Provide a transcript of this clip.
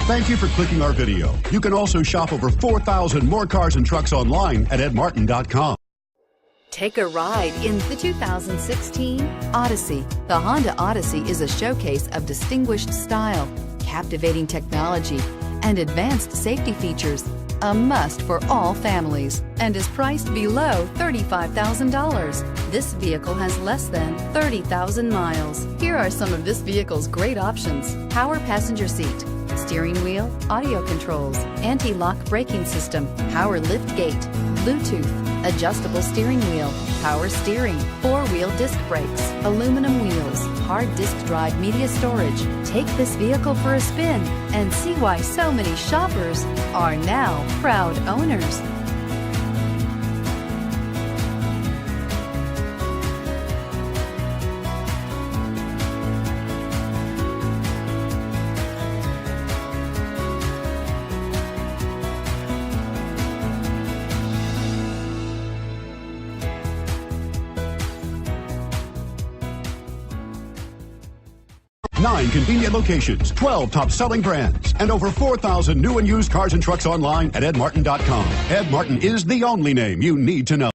Thank you for clicking our video. You can also shop over 4,000 more cars and trucks online at edmartin.com. Take a ride in the 2016 Odyssey. The Honda Odyssey is a showcase of distinguished style, captivating technology, and advanced safety features. A must for all families, and is priced below $35,000. This vehicle has less than 30,000 miles. Here are some of this vehicle's great options: power passenger seat, steering wheel audio controls, anti-lock braking system, power lift gate, Bluetooth, adjustable steering wheel, power steering, four-wheel disc brakes, aluminum wheels, hard disk drive media storage. Take this vehicle for a spin and see why so many shoppers are now proud owners. Nine convenient locations, 12 top-selling brands, and over 4,000 new and used cars and trucks online at edmartin.com. Ed Martin is the only name you need to know.